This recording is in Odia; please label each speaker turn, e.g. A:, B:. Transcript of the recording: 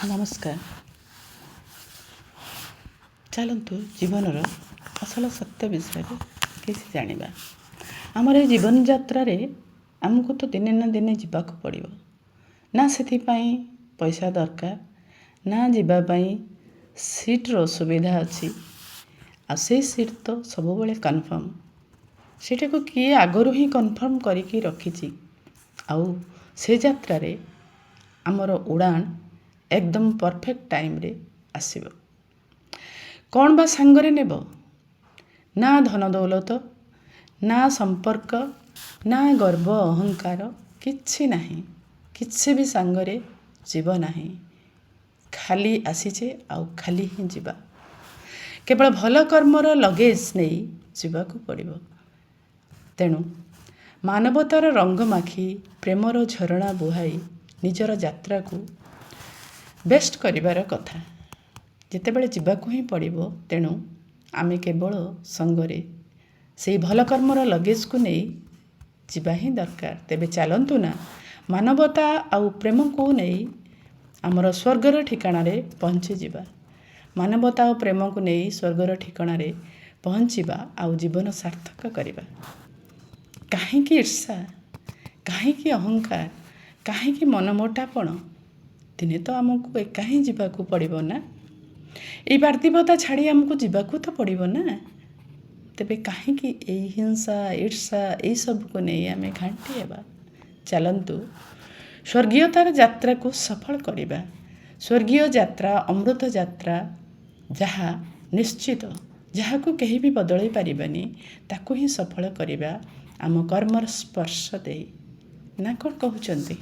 A: ନମସ୍କାର। ଚାଲନ୍ତୁ ଜୀବନର ଅସଲ ସତ୍ୟ ବିଷୟରେ କିଛି ଜାଣିବା। ଆମର ଏ ଜୀବନ ଯାତ୍ରାରେ ଆମକୁ ତ ଦିନେ ନା ଦିନେ ଯିବାକୁ ପଡ଼ିବ। ନା ସେଥିପାଇଁ ପଇସା ଦରକାର, ନା ଯିବା ପାଇଁ ସିଟ୍ର ସୁବିଧା ଅଛି। ଆଉ ସେଇ ସିଟ୍ ତ ସବୁବେଳେ କନଫର୍ମ। ସେଇଟାକୁ କିଏ ଆଗରୁ ହିଁ କନଫର୍ମ କରିକି ରଖିଛି। ଆଉ ସେ ଯାତ୍ରାରେ ଆମର ଉଡ଼ାଣ ଏକଦମ ପରଫେକ୍ଟ ଟାଇମ୍ରେ ଆସିବ। କ'ଣ ବା ସାଙ୍ଗରେ ନେବ? ନା ଧନ ଦୌଲତ, ନା ସମ୍ପର୍କ, ନା ଗର୍ବ ଅହଙ୍କାର, କିଛି ନାହିଁ। କିଛି ବି ସାଙ୍ଗରେ ଯିବ ନାହିଁ। ଖାଲି ଆସିଛେ ଆଉ ଖାଲି ହିଁ ଯିବା। କେବଳ ଭଲ କର୍ମର ଲଗେଜ ନେଇ ଯିବାକୁ ପଡ଼ିବ। ତେଣୁ ମାନବତାର ରଙ୍ଗ ମାଖି ପ୍ରେମର ଝରଣା ବୁହାଇ ନିଜର ଯାତ୍ରାକୁ ବେଷ୍ଟ କରିବାର କଥା। ଯେତେବେଳେ ଯିବାକୁ ହିଁ ପଡ଼ିବ, ତେଣୁ ଆମେ କେବଳ ସଙ୍ଗରେ ସେଇ ଭଲ କର୍ମର ଲଗେଜକୁ ନେଇ ଯିବା ହିଁ ଦରକାର। ତେବେ ଚାଲନ୍ତୁ ନା ମାନବତା ଆଉ ପ୍ରେମକୁ ନେଇ ଆମର ସ୍ୱର୍ଗର ଠିକଣାରେ ପହଞ୍ଚିଯିବା। ମାନବତା ଆଉ ପ୍ରେମକୁ ନେଇ ସ୍ୱର୍ଗର ଠିକଣାରେ ପହଞ୍ଚିବା ଆଉ ଜୀବନ ସାର୍ଥକ କରିବା। କାହିଁକି ଈର୍ଷା, କାହିଁକି ଅହଙ୍କାର, କାହିଁକି ମନମୋଟାପଣ? ଦିନେ ତ ଆମକୁ ଏକା ହିଁ ଯିବାକୁ ପଡ଼ିବ ନା। ଏଇ ପାର୍ଥିବତା ଛାଡ଼ି ଆମକୁ ଯିବାକୁ ତ ପଡ଼ିବ ନା। ତେବେ କାହିଁକି ଏଇ ହିଂସା, ଈର୍ଷା ଏଇସବୁକୁ ନେଇ ଆମେ ଘାଣ୍ଟି ହେବା? ଚାଲନ୍ତୁ ସ୍ୱର୍ଗୀୟତାର ଯାତ୍ରାକୁ ସଫଳ କରିବା। ସ୍ୱର୍ଗୀୟ ଯାତ୍ରା, ଅମୃତ ଯାତ୍ରା, ଯାହା ନିଶ୍ଚିତ, ଯାହାକୁ କେହି ବି ବଦଳାଇ ପାରିବେନି, ତାକୁ ହିଁ ସଫଳ କରିବା ଆମ କର୍ମର ସ୍ପର୍ଶ ଦେଇ। ନା କ'ଣ କହୁଛନ୍ତି?